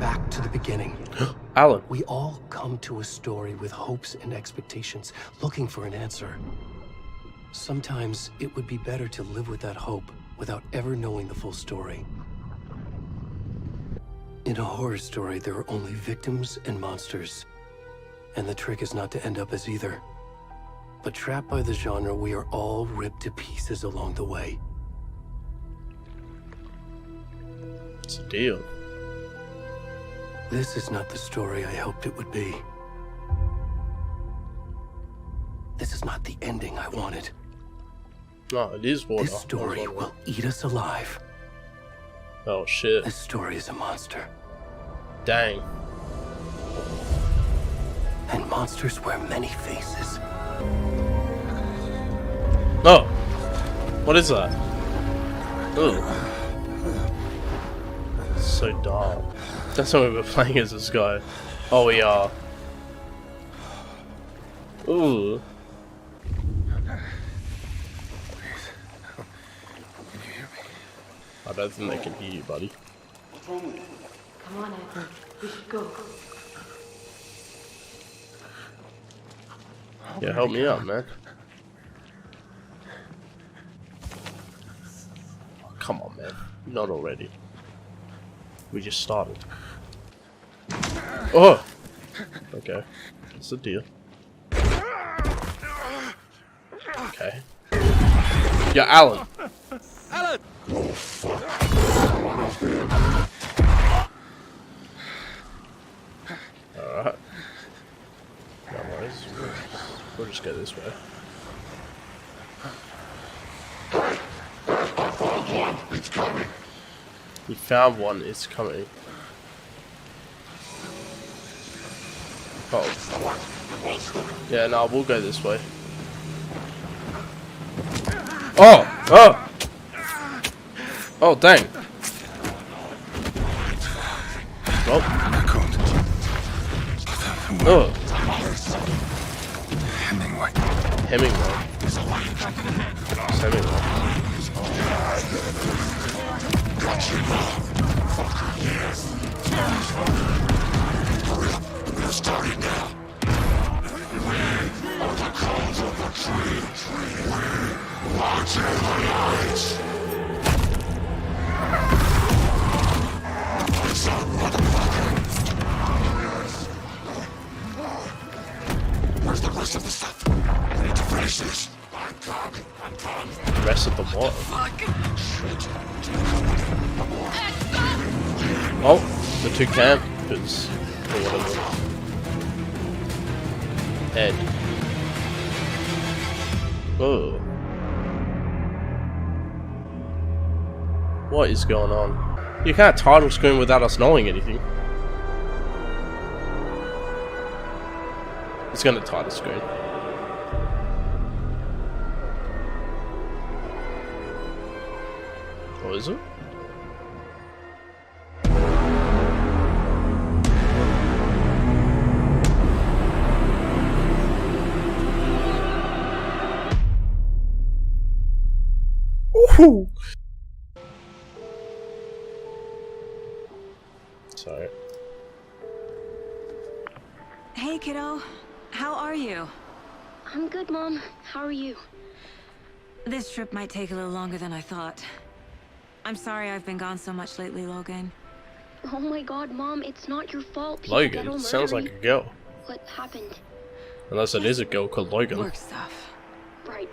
back to the beginning. Alan. We all come to a story with hopes and expectations, looking for an answer. Sometimes it would be better to live with that hope without ever knowing the full story. In a horror story, there are only victims and monsters. And the trick is not to end up as either. But trapped by the genre, we are all ripped to pieces along the way. It's a deal. This is not the story I hoped it would be. This is not the ending I wanted. No, it is water. This story will eat us alive. Oh shit. This story is a monster. Dang. And monsters wear many faces. Oh! What is that? Ugh. It's so dark. That's what we were playing as this guy. Oh, we are. Ooh. I don't think they can hear you, buddy. Come on, Edward. We should go. Yeah, help me out, man. Oh, come on, man. Not already. We just started. Oh! Okay. That's the deal. Okay. Yeah, Alan! Alan! Alright. No worries. We'll just go this way. It's coming. You found one, it's coming. Oh. Yeah, no, we'll go this way. Oh! Oh! Oh, dang. Oh. Oh. Hemingway. Hemingway. It's Hemingway. We're starting now. On the cones of the tree, we watch the lights. Where's the rest of the stuff? I need to finish this. I'm coming. The rest of the what? Oh, the two campers. Or whatever. Ed. Oh. What is going on? You can't title screen without us knowing anything. It's gonna title screen. What is it? Ooh. Sorry. Hey, kiddo. How are you? I'm good, Mom. How are you? This trip might take a little longer than I thought. I'm sorry I've been gone so much lately, Logan. Oh my god, Mom, it's not your fault. People get all Logan sounds like murdery. a girl. What happened? Unless it is a girl called Logan. Work stuff. Right.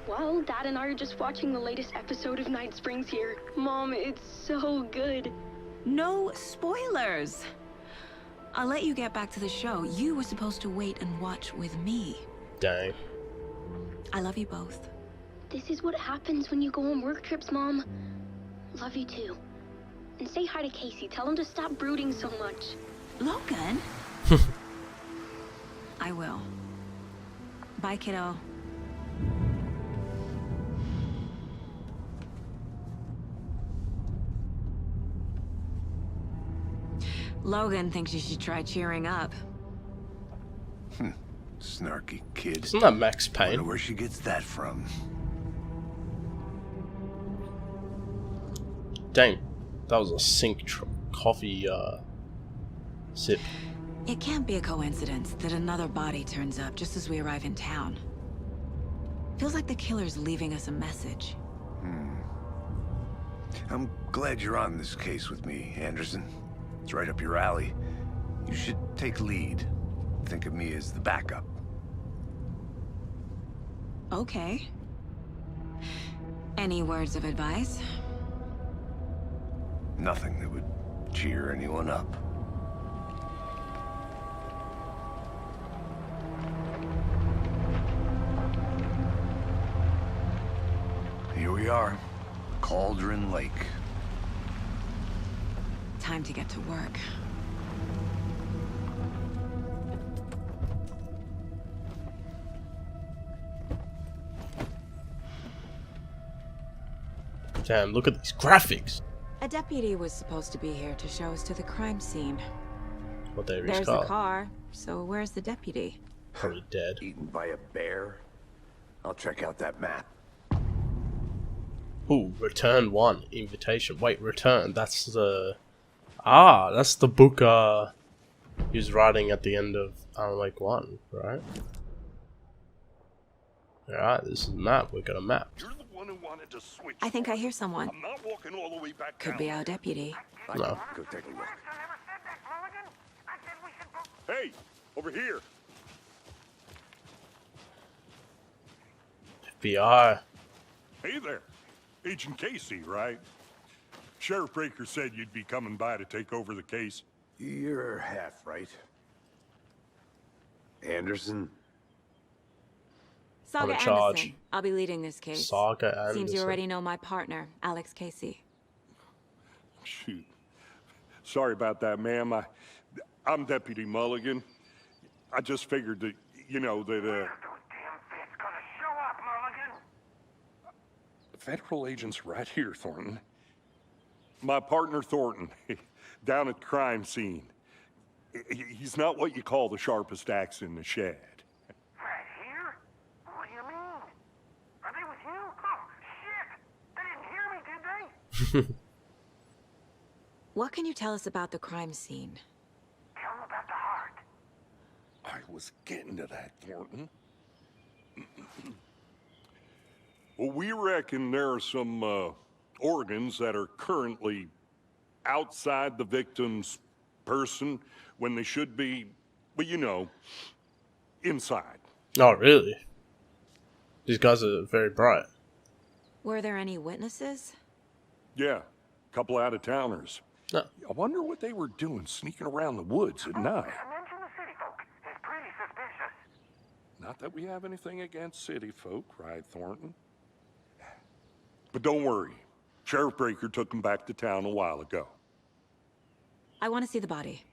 Well, Dad and I are just watching the latest episode of Night Springs here. Mom, it's so good. No spoilers. I'll let you get back to the show. You were supposed to wait and watch with me. Dang. I love you both. This is what happens when you go on work trips, Mom. Love you too. And say hi to Casey. Tell him to stop brooding so much. Logan? I will. Bye, kiddo. Logan thinks you should try cheering up. Snarky kid. Isn't that Max I wonder Payne? where she gets that from. Dang. That was a coffee Zip. It can't be a coincidence that another body turns up just as we arrive in town. Feels like the killer's leaving us a message. I'm glad you're on this case with me, Anderson. It's right up your alley. You should take lead. Think of me as the backup. Okay. Any words of advice? Nothing that would cheer anyone up. Here we are. Cauldron Lake. Time to get to work. Damn, look at these graphics. A deputy was supposed to be here to show us to the crime scene. What they There's car. the car, so where's the deputy? Probably dead. Eaten by a bear? I'll check out that map. Ooh, return 1. Invitation. Wait, return. That's the... Ah, that's the book he was writing at the end of Alan Wake 1, right? Alright, this is the map. We got a map. You're the one who wanted to switch. I think I hear someone. I'm not walking all the way back Could down. be our deputy. No. Go take a look. Hey, over here. FBI. Hey there. Agent Casey, right? Sheriff Breaker said you'd be coming by to take over the case. You're half right. Anderson? Saga in charge. Anderson. I'll be leading this case. Saga Anderson. Seems you already know my partner, Alex Casey. Shoot. Sorry about that, ma'am. I'm Deputy Mulligan. I just figured that, you know, that, Federal agent's right here, Thornton. My partner, Thornton, down at the crime scene. He's not what you call the sharpest axe in the shed. Right here? What do you mean? Are they with you? Oh, shit! They didn't hear me, did they? What can you tell us about the crime scene? Tell them about the heart. I was getting to that, Thornton. Well, we reckon there are some organs that are currently outside the victim's person when they should be, well, you know, inside. Oh, really? These guys are very bright. Were there any witnesses? Yeah, a couple out-of-towners. No. I wonder what they were doing sneaking around the woods at night. Mention the city folk. It's pretty suspicious. Not that we have anything against city folk, right, Thornton? But don't worry. Sheriff Breaker took them back to town a while ago. I want to see the body.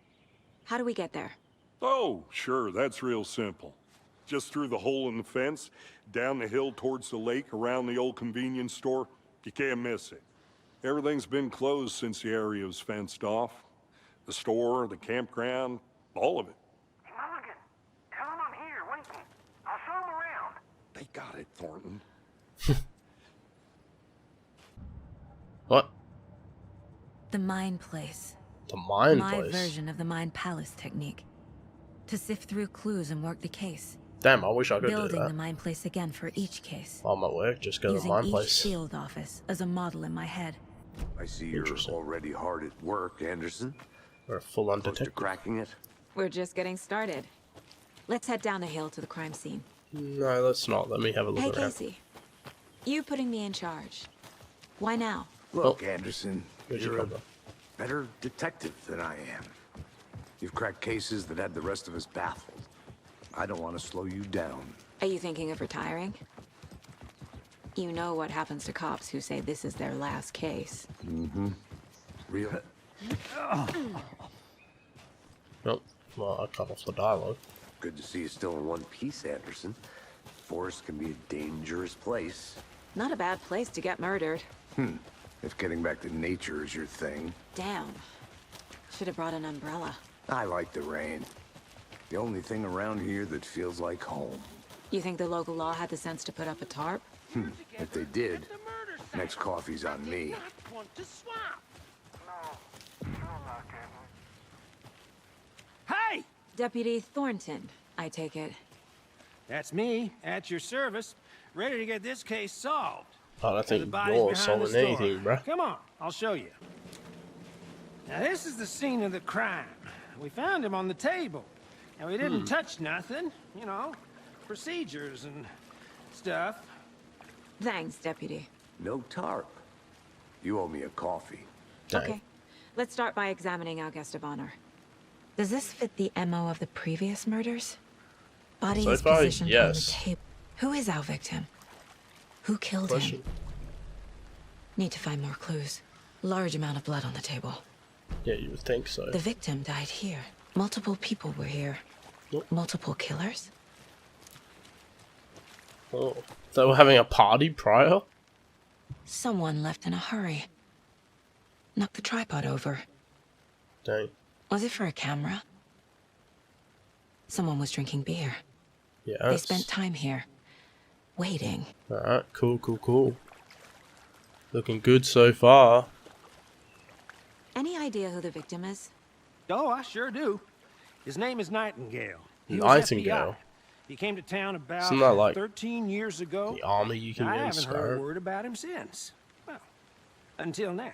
How do we get there? Oh, sure, that's real simple. Just through the hole in the fence, down the hill towards the lake, around the old convenience store. You can't miss it. Everything's been closed since the area was fenced off. The store, the campground, all of it. Hey, Mulligan, tell them I'm here, waiting. I'll show them around. They got it, Thornton. What? The Mind Place. The Mind My Place? version of the Mind Palace technique. To sift through clues and work the case. Damn, I wish I could do Building the that. Mind Place again for each case. All my work, just go to the Using Mind each Place. field office as a model in my head. I see you're Interesting. already hard at work, Anderson. Or a full-on Close to detective. cracking it. We're just getting started. Let's head down the hill to the crime scene. No, let's not. Let me have a look Hey, around. Casey. You putting me in charge. Why now? Look, Anderson, Where'd you you're a come from? better detective than I am. You've cracked cases that had the rest of us baffled. I don't want to slow you down. Are you thinking of retiring? You know what happens to cops who say this is their last case. Real? Nope. Well, I cut off the dialogue. Good to see you still in one piece, Anderson. Forest can be a dangerous place. Not a bad place to get murdered. If getting back to nature is your thing. Damn. Should have brought an umbrella. I like the rain. The only thing around here that feels like home. You think the local law had the sense to put up a tarp? If they did, next coffee's on me. No, you're not, Captain. Deputy Thornton, I take it. That's me, at your service, ready to get this case solved. I don't The think body's you're behind the solving store. anything, bruh. Come on, I'll show you. Now this is the scene of the crime. We found him on the table. And we didn't touch nothing, you know, procedures and stuff. Thanks, Deputy. No tarp. You owe me a coffee. Dang. Okay, let's start by examining our guest of honor. Does this fit the MO of the previous murders? Body So is far, positioned yes. on the table. Who is our victim? Who killed Question. him? Need to find more clues. Large amount of blood on the table. Yeah, you would think so. The victim died here. Multiple people were here. Yep. Multiple killers? Oh. They were having a party prior? Someone left in a hurry. Knocked the tripod over. Dang. Was it for a camera? Someone was drinking beer. Yeah. They spent time here. Waiting. Alright, cool. Looking good so far. Any idea who the victim is? Oh, I sure do. His name is Nightingale. He was Nightingale? FBI. He came to town about Isn't that like 13 years ago. The army you can I really haven't heard a start. word about him since. Well, until now.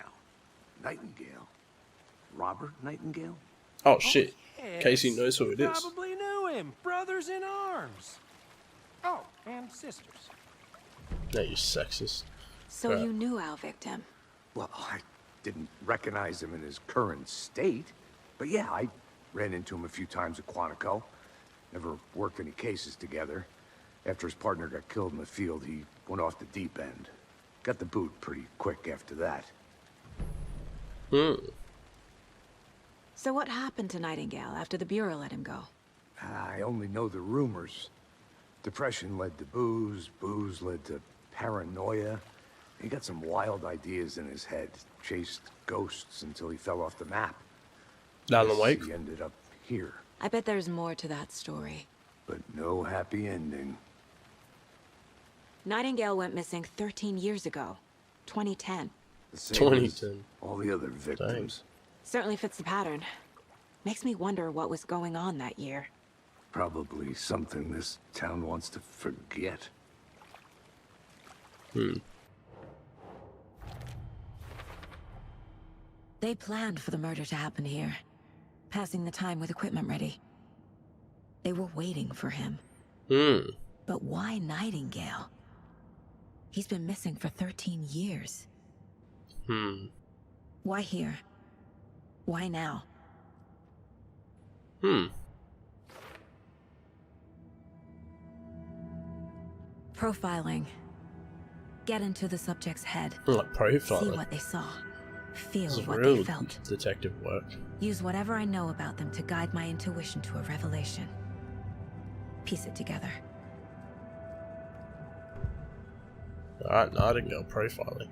Nightingale? Robert Nightingale? Oh shit. Yes, Casey knows who it you is. Probably knew him. Brothers in arms. Oh, and sisters. No, you sexist. So Right. you knew our victim. Well, I didn't recognize him in his current state. But yeah, I ran into him a few times at Quantico. Never worked any cases together. After his partner got killed in the field, he went off the deep end. Got the boot pretty quick after that. So what happened to Nightingale after the Bureau let him go? I only know the rumors. Depression led to booze, booze led to paranoia. He got some wild ideas in his head, chased ghosts until he fell off the map. Down the Guess lake? He ended up here, I bet there's more to that story. but no happy ending. Nightingale went missing 13 years ago. 2010. The same as 2010. all the other victims. Certainly fits the pattern. Makes me wonder what was going on that year. Probably something this town wants to forget. They planned for the murder to happen here. Passing the time with equipment ready. They were waiting for him. But why Nightingale? He's been missing for 13 years. Why here? Why now? Profiling. Get into the subject's head. Like See profiling. what they saw. Feel This is what real they felt. detective work. Use whatever I know about them to guide my intuition to a revelation. Piece it together. Alright, Nightingale profiling.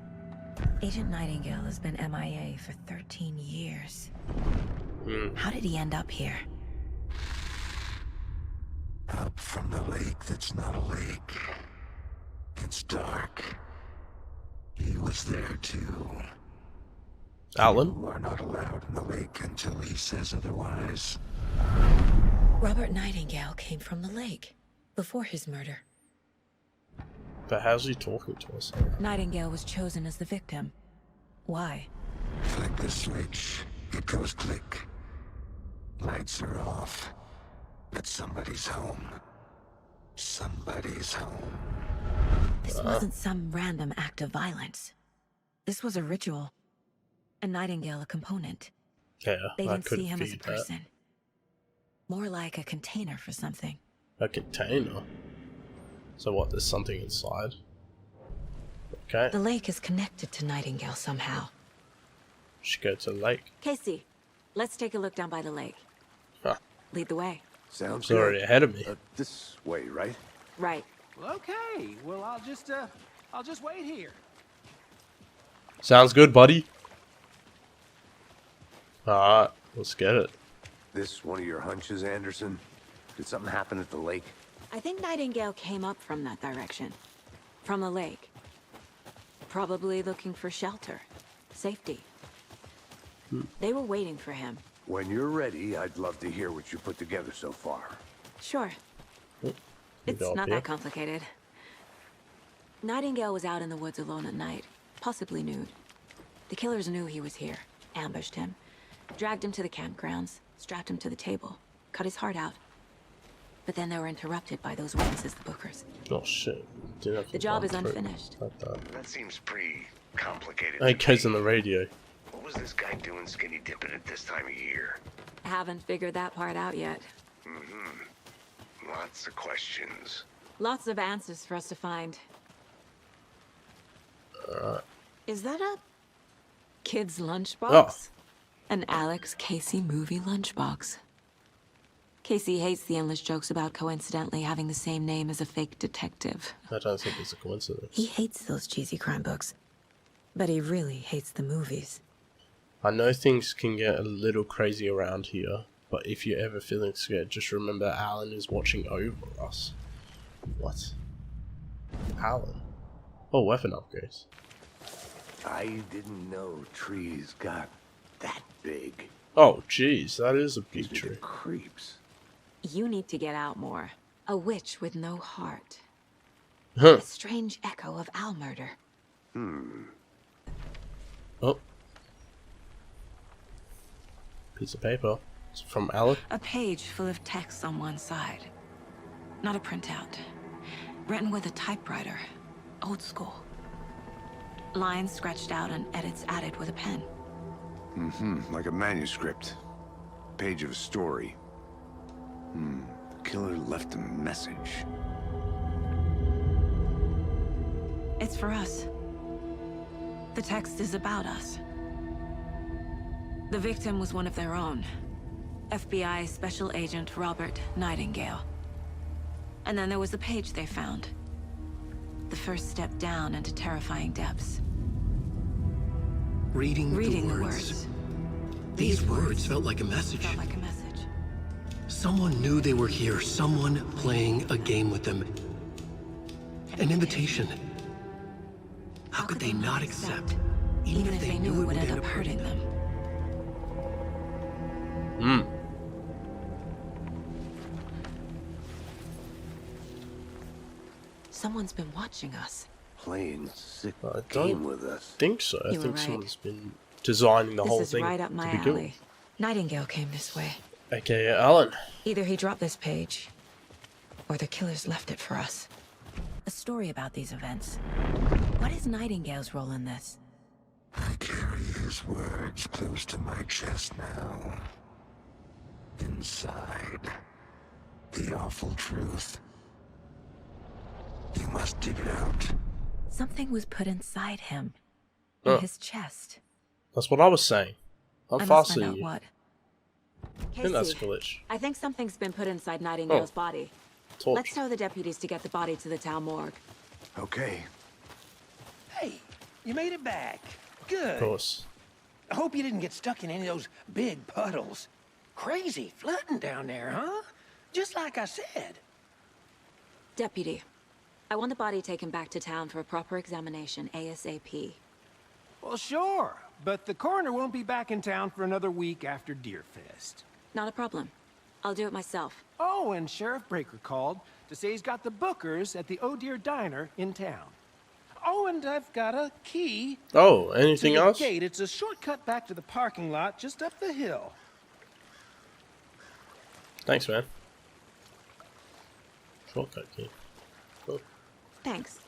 Agent Nightingale has been MIA for 13 years. How did he end up here? Up from the lake that's not a lake. It's dark. He was there too. Alan? You are not allowed in the lake until he says otherwise. Robert Nightingale came from the lake before his murder. But how's he talking to us? Nightingale was chosen as the victim. Why? Flick the switch. It goes click. Lights are off. But somebody's home. Somebody's home. This wasn't some random act of violence. This was a ritual. And Nightingale a component. Yeah, They I didn't see couldn't him as a feed that. person. More like a container for something. A container? So what, there's something inside? Okay, The lake is connected to Nightingale somehow. should go to the lake. Casey, let's take a look down by the lake. Huh. Lead the way. Sounds He's already good. ahead of me. This way, right? Right. Well, okay. Well, I'll just wait here. Sounds good, buddy. Alright, let's get it. This one of your hunches, Anderson? Did something happen at the lake? I think Nightingale came up from that direction. From the lake. Probably looking for shelter. Safety. They were waiting for him. When you're ready, I'd love to hear what you put together so far. Sure. We It's go up not here. that complicated. Nightingale was out in the woods alone at night, possibly nude. The killers knew he was here, ambushed him, dragged him to the campgrounds, strapped him to the table, cut his heart out. But then they were interrupted by those witnesses, the Bookers. Oh shit. Didn't have to The job run is through unfinished. like that. That seems pretty complicated. It goes on the radio. What was this guy doing skinny dipping at this time of year? Haven't figured that part out yet. Lots of questions. Lots of answers for us to find. Is that a kid's lunchbox? Oh. An Alex Casey movie lunchbox. Casey hates the endless jokes about coincidentally having the same name as a fake detective. I don't think it's a coincidence. He hates those cheesy crime books. But he really hates the movies. I know things can get a little crazy around here, but if you're ever feeling scared, just remember Alan is watching over us. What? Alan? Oh, weapon upgrades. I didn't know trees got that big. Oh, jeez, that is a big These are the tree. creeps. You need to get out more. A witch with no heart. Huh. A strange echo of Al murder. Oh. Piece of paper. It's from Alec. A page full of text on one side. Not a printout. Written with a typewriter. Old school. Lines scratched out and edits added with a pen. Like a manuscript. Page of a story. The killer left a message. It's for us. The text is about us. The victim was one of their own. FBI Special Agent Robert Nightingale. And then there was the page they found. The first step down into terrifying depths. Reading Reading the words. These These words felt like a message. felt like a message. Someone knew they were here. Someone playing a game with them. An invitation. How could they not accept? Even if they knew it would end up hurting them. Someone's been watching us. Playing sick I game don't with us. think so. I You were think right. someone's been designing the whole This is thing right up my to be alley. Nightingale came this way. good. AKA Alan. Either he dropped this page, or the killers left it for us. A story about these events. What is Nightingale's role in this? I carry his words close to my chest now. Inside, the awful truth. You must dig it out. Something was put inside him. In Oh. his chest. That's what I was saying. I'm I must faster find than out you. what. I think that's Casey, glitch. I think something's been put inside Nightingale's Oh. body. Torch. Let's tell the deputies to get the body to the town morgue. Okay. Hey, you made it back. Good. Of course. I hope you didn't get stuck in any of those big puddles. Crazy flooding down there, huh? Just like I said. Deputy, I want the body taken back to town for a proper examination ASAP. Well, sure. But the coroner won't be back in town for another week after Deerfest. Not a problem. I'll do it myself. Oh, and Sheriff Breaker called to say he's got the Bookers at the Oh Dear Diner in town. Oh, and I've got a key Oh, to anything the else? gate. It's a shortcut back to the parking lot just up the hill. Thanks, man. Shortcut key. Cool. Thanks.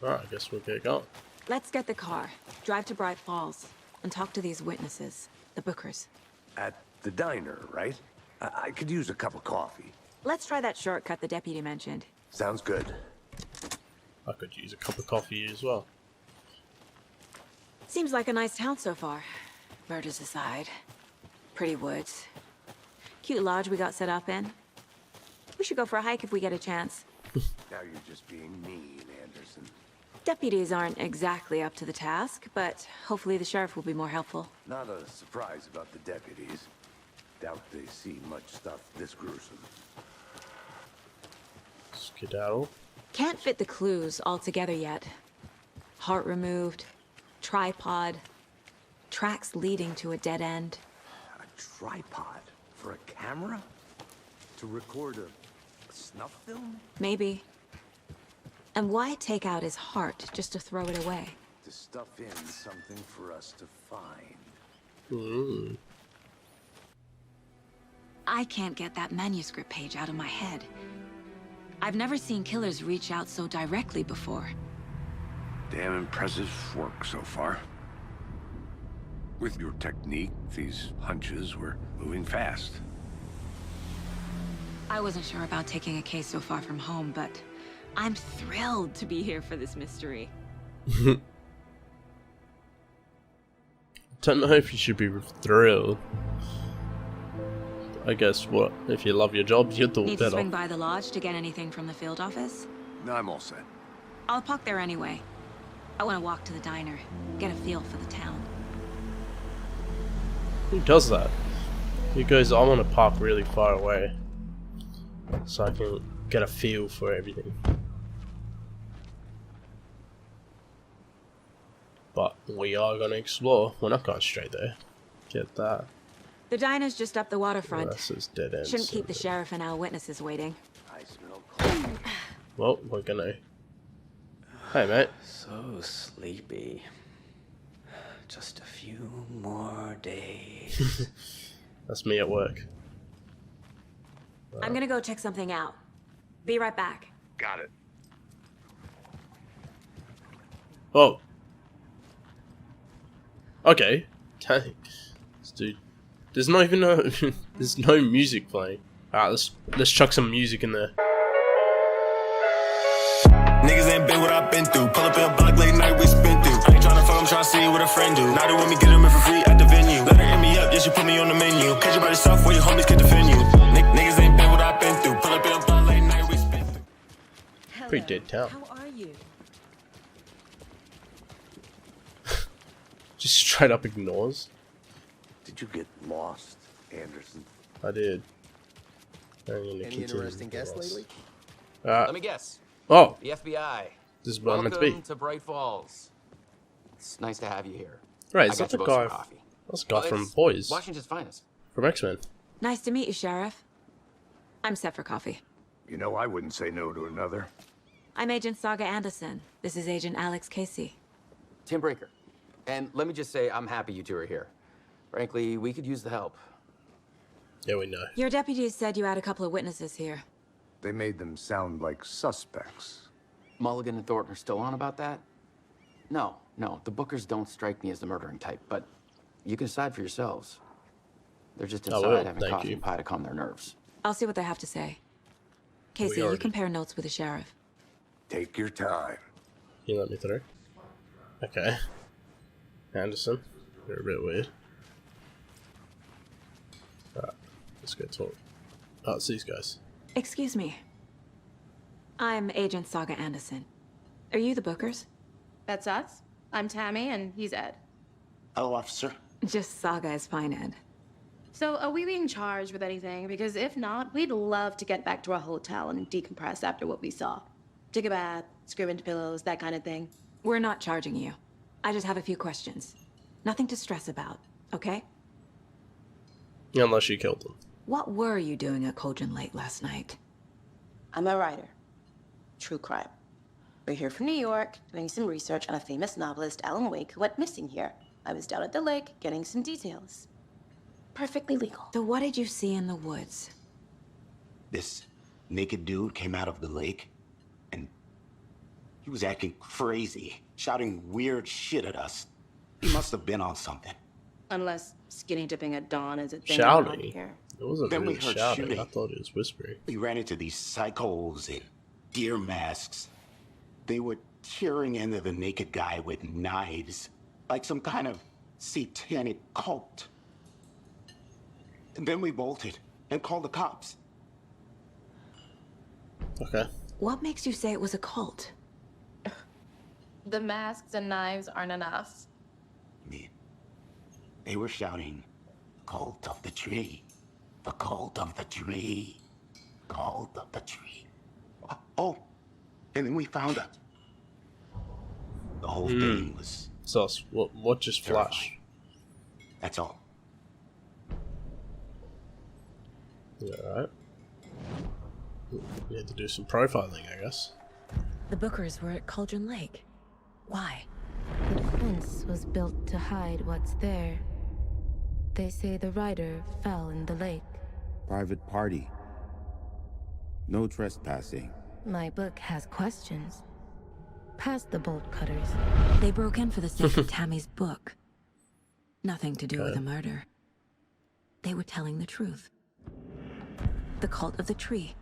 Alright, I guess we'll get going. Let's get the car, drive to Bright Falls, and talk to these witnesses, the Bookers. At the diner, right? I could use a cup of coffee. Let's try that shortcut the deputy mentioned. Sounds good. I could use a cup of coffee as well. Seems like a nice town so far. Murders aside. Pretty woods. Cute lodge we got set up in. We should go for a hike if we get a chance. Now you're just being mean, Anderson. Deputies aren't exactly up to the task, but hopefully the sheriff will be more helpful. Not a surprise about the deputies. Doubt they see much stuff this gruesome. Skedaddle. Can't fit the clues all together yet. Heart removed, tripod. tracks leading to a dead end. A tripod for a camera? To record a snuff film? Maybe. And why take out his heart just to throw it away? To stuff in something for us to find. Mm. I can't get that manuscript page out of my head. I've never seen killers reach out so directly before. Damn impressive work so far. With your technique, these hunches were moving fast. I wasn't sure about taking a case so far from home, but I'm thrilled to be here for this mystery. Don't know if you should be thrilled. I guess what? If you love your job, you'd do Need to better. swing by the lodge to get anything from the field office? No, I'm all set. I'll park there anyway. I want to walk to the diner, get a feel for the town. Who does that? He goes, I want to park really far away so I can get a feel for everything. But we are going to explore. We're not going straight there. Get that. The diner's just up the waterfront. This is dead end. Shouldn't keep the sheriff and our witnesses waiting. I smell cold. Well, we're gonna. Hey, mate. So sleepy. Just a few more days. That's me at work. I'm gonna go check something out. Be right back. Got it. Oh. Okay. Dang. This dude. There's not even no. There's no music playing. Alright, let's chuck some music in there. Niggas ain't been what I've been through. Pull up in a block late night, we spin through. I ain't tryna fuck, I'm tryna see what a friend do. Now they want me get them in for free at the venue. Let her hit me up, yeah, she put me on the menu. Catch you by yourself where your homies can defend you. Niggas ain't been what I've been through. Pull up in a block late night, we spin through. Hello. Pretty dead town. How are you? Just straight up ignores. Did you get lost, Anderson? I did. Any interesting guests lately? Let me guess. Oh. The FBI. This is what I'm meant to be. Welcome to Bright Falls. It's nice to have you here. Right, is that the guy? That's the guy from Boys. Washington's finest. From X-Men. Nice to meet you, Sheriff. I'm set for coffee. You know, I wouldn't say no to another. I'm Agent Saga Anderson. This is Agent Alex Casey. Tim Breaker. And let me just say, I'm happy you two are here. Frankly, we could use the help. Yeah, we know. Your deputies said you had a couple of witnesses here. They made them sound like suspects. Mulligan and Thornton are still on about that? No, the Bookers don't strike me as the murdering type, but you can decide for yourselves. They're just inside having coffee and pie to calm their nerves. I'll see what they have to say. Casey, you compare notes with the sheriff. Take your time. You let me through. Okay. Anderson, you're a bit weird. Alright, let's go talk. Oh, it's these guys. Excuse me. I'm Agent Saga Anderson. Are you the Bookers? That's us. I'm Tammy, and he's Ed. Hello, officer. Just Saga is fine, Ed. So, are we being charged with anything? Because if not, we'd love to get back to our hotel and decompress after what we saw. Take a bath, scream into pillows, that kind of thing. We're not charging you. I just have a few questions. Nothing to stress about, okay? Unless you killed them. What were you doing at Cauldron Lake last night? I'm a writer. True crime. We're here from New York, doing some research on a famous novelist, Alan Wake, who went missing here. I was down at the lake, getting some details. Perfectly legal. So what did you see in the woods? This naked dude came out of the lake, and he was acting crazy, shouting weird shit at us. He must have been on something. Unless skinny dipping at dawn is a thing shouting? around here. It wasn't Then really we heard shouting. shooting. I thought it was whispering. We ran into these psychos in deer masks. They were tearing into the naked guy with knives, like some kind of satanic cult. And then we bolted and called the cops. Okay. What makes you say it was a cult? The masks and knives aren't enough. They were shouting, "Cult of the tree, the cult of the tree, cult of the tree." Oh, and then we found it. The whole thing was So what just flashed? That's all. Alright. We had to do some profiling, I guess. The Bookers were at Cauldron Lake. Why? The defense was built to hide what's there. They say the rider fell in the lake. Private party. No trespassing. My book has questions. Past the bolt cutters. They broke in for the sake of Tammy's book. Nothing to do with a murder. They were telling the truth. The cult of the tree.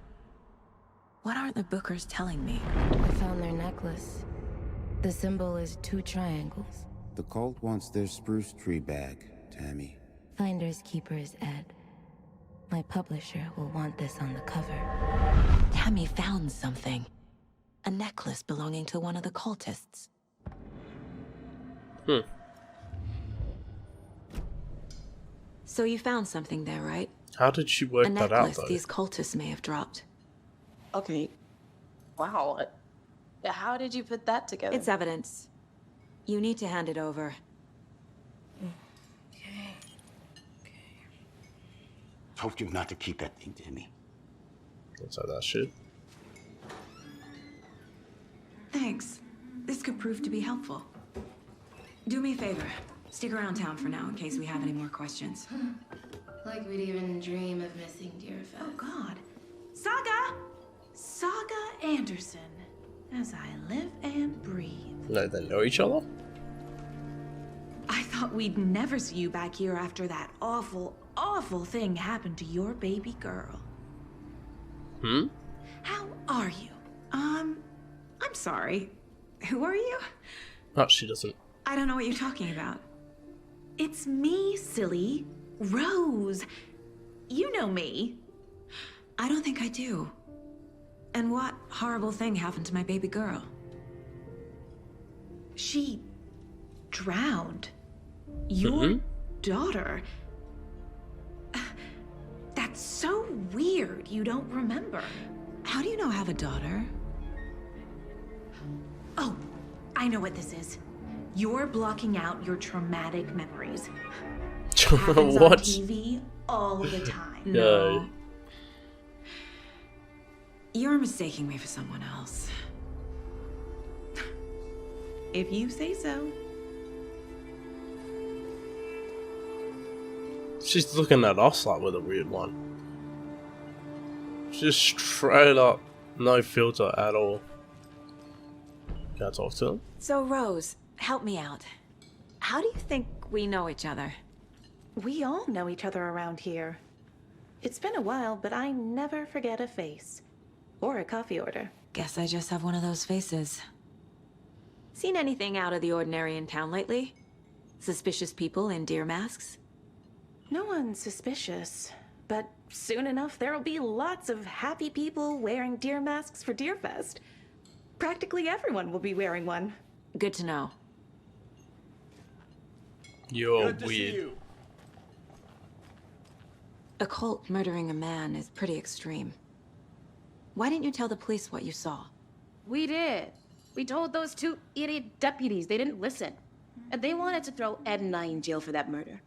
What aren't the Bookers telling me? I found their necklace. The symbol is 2 triangles. The cult wants their spruce tree bag, Tammy. Finders keepers, Ed. My publisher will want this on the cover. Tammy found something. A necklace belonging to one of the cultists. So you found something there, right? How did she work that out, though? A necklace these cultists may have dropped. Okay. Wow. How did you put that together? It's evidence. You need to hand it over. Told you not to keep that thing, Tammy. That's how that shit. Thanks. This could prove to be helpful. Do me a favor. Stick around town for now in case we have any more questions. Like we'd even dream of missing Deerfest. Oh, God. Saga! Saga Anderson. As I live and breathe. No, they know each other? I thought we'd never see you back here after that awful, awful thing happened to your baby girl. How are you? I'm sorry. Who are you? Oh, she doesn't. I don't know what you're talking about. It's me, silly. Rose. You know me. I don't think I do. And what horrible thing happened to my baby girl? She drowned. Your daughter. That's so weird you don't remember. How do you know I have a daughter? Oh, I know what this is. You're blocking out your traumatic memories. Happens on TV all the time. No. You're mistaking me for someone else. If you say so. She's looking at us like we're the weird one. Just straight up, no filter at all. Can I talk to him? So, Rose, help me out. How do you think we know each other? We all know each other around here. It's been a while, but I never forget a face. Or a coffee order. Guess I just have one of those faces. Seen anything out of the ordinary in town lately? Suspicious people in deer masks? No one's suspicious. But soon enough, there'll be lots of happy people wearing deer masks for Deerfest. Practically everyone will be wearing one. Good to know. You're weird. A cult murdering a man is pretty extreme. Why didn't you tell the police what you saw? We did. We told those 2 idiot deputies. They didn't listen. And they wanted to throw Ed and I in jail for that murder.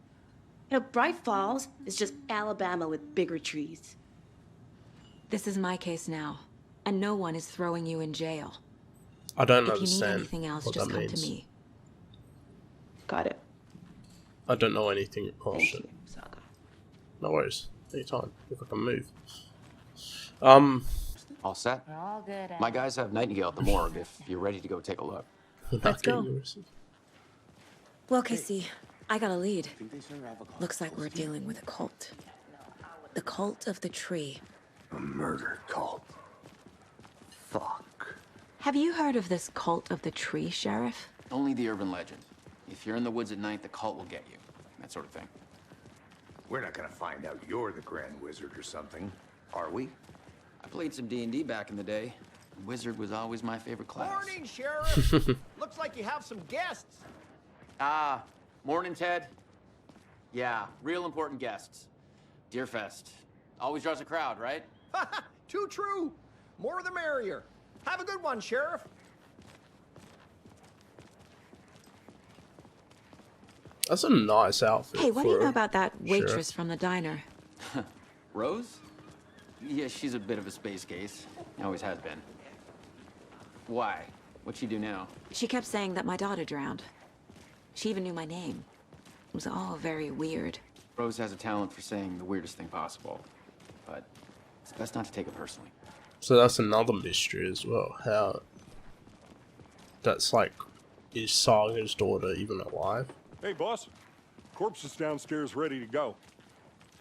You know, Bright Falls is just Alabama with bigger trees. This is my case now, and no one is throwing you in jail. I don't if understand you need anything else, what just that come means. to me. Got it. I don't know anything. Oh, Thank shit. you, Saga. No worries. Anytime. If I can move. All set? All good. My guys have Nightingale at the morgue if you're ready to go take a look. Let's go. Well, Casey, I got a lead. Looks like we're dealing with a cult. The cult of the tree. A murder cult. Fuck. Have you heard of this cult of the tree, Sheriff? Only the urban legend. If you're in the woods at night, the cult will get you. That sort of thing. We're not gonna find out you're the Grand Wizard or something, are we? I played some D&D back in the day. Wizard was always my favorite class. Morning, Sheriff. Looks like you have some guests. Morning, Ted. Yeah, real important guests. Deerfest. Always draws a crowd, right? Too true. More the merrier. Have a good one, Sheriff. That's a nice outfit. Hey, what do you know about that waitress from the diner? Rose? Yeah, she's a bit of a space case. Always has been. Why? What'd she do now? She kept saying that my daughter drowned. She even knew my name. It was all very weird. Rose has a talent for saying the weirdest thing possible, but it's best not to take it personally. So that's another mystery as well. How that's like, is Saga's daughter even alive? Hey, boss. Corpse is downstairs ready to go.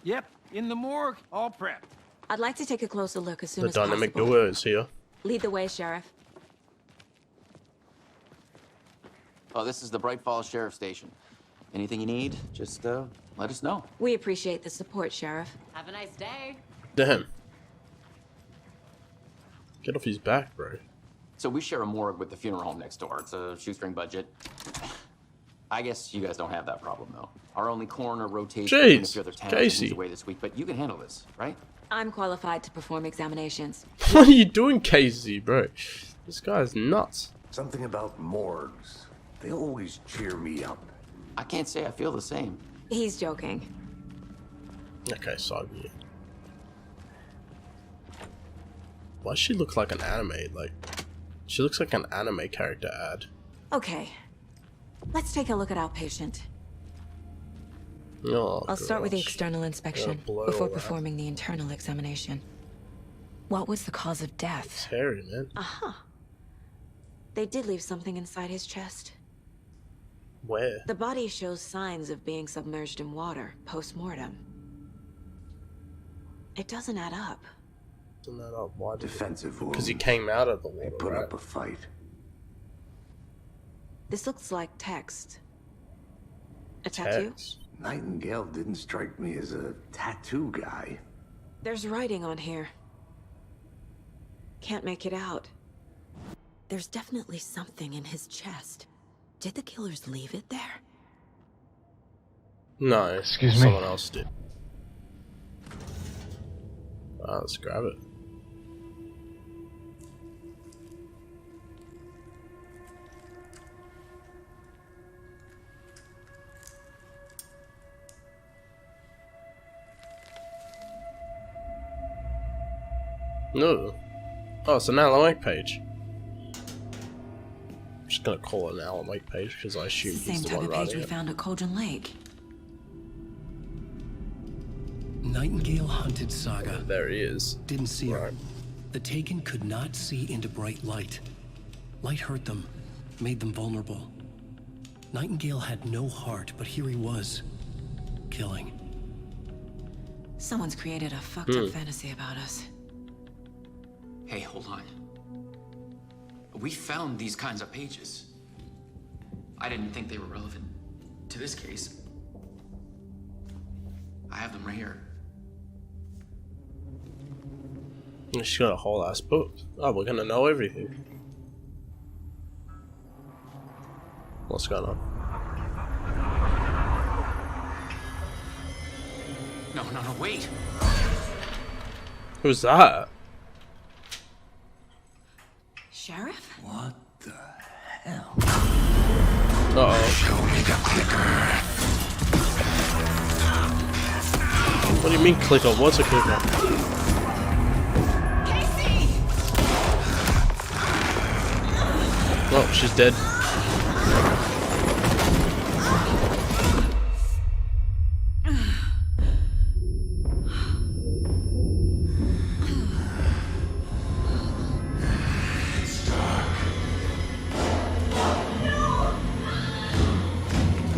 Yep, in the morgue, all prepped. I'd like to take a closer look as soon as The dynamic possible. duo is here. Lead the way, Sheriff. Oh, this is the Bright Falls Sheriff Station. Anything you need, just let us know. We appreciate the support, Sheriff. Have a nice day. Damn. Get off his back, bro. So we share a morgue with the funeral home next door. It's a shoestring budget. I guess you guys don't have that problem, though. Our only coroner rotates between a few other towns and he's away this week, but you can handle this, right? I'm qualified to perform examinations. What are you doing, Casey, bro? This guy's nuts. Something about morgues. They always cheer me up. I can't say I feel the same. He's joking. Okay, Saga. Why does she look like an anime? Like, she looks like an anime character ad. Okay. Let's take a look at our patient. Oh, I'll start with the external inspection before performing the internal examination. What was the cause of death? Scary, man. Aha. They did leave something inside his chest. Where? The body shows signs of being submerged in water post-mortem. It doesn't add up. Doesn't add up. Why? Defensive wound. Because he came out of the water, They put up a fight. This looks like text. A tattoo? Nightingale didn't strike me as a tattoo guy. There's writing on here. Can't make it out. There's definitely something in his chest. Did the killers leave it there? No, Excuse me? Someone else did. Let's grab it. No. Oh, it's an Alan Wake page. I'm just gonna call it an Alan Wake page because I assume It's the he's same the type one of page writing we it. found at Cauldron Lake. Nightingale hunted Saga. There he is. Didn't see her. The Taken could not see into bright light. Light hurt them, made them vulnerable. Nightingale had no heart, but here he was, killing. Someone's created a fucked up fantasy about us. Hey, hold on. We found these kinds of pages. I didn't think they were relevant to this case. I have them right here. She's got a whole ass book. Oh, we're gonna know everything. What's going on? No, wait. Who's that? Sheriff? What the hell? Uh-oh. Show me the clicker. What do you mean clicker? What's a clicker? Casey! Oh, she's dead.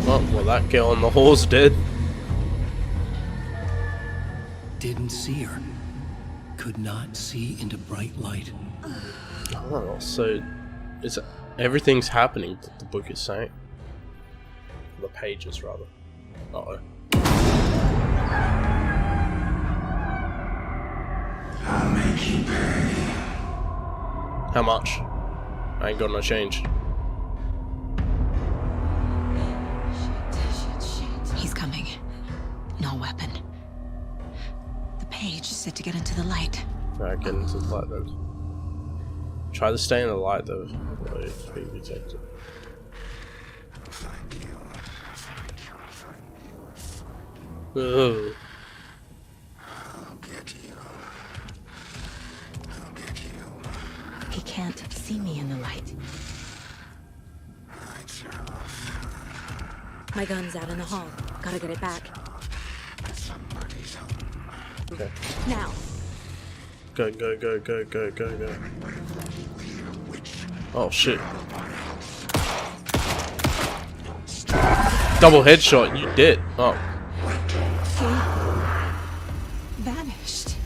Well, that girl on the horse dead. Didn't see her. Could not see into bright light. Oh, so it's everything's happening that the book is saying. The pages, rather. Uh-oh. I'll make you pay. How much? I ain't got no change. He's coming. No weapon. The page said to get into the light. Alright, get into the light then. Try to stay in the light though. Be detected. Ugh. He can't see me in the light. My gun's out in the hall. Gotta get it back. Okay. Now. Go, go, go, go, go, go, go. Oh shit. Double headshot, you dead. Oh. He vanished.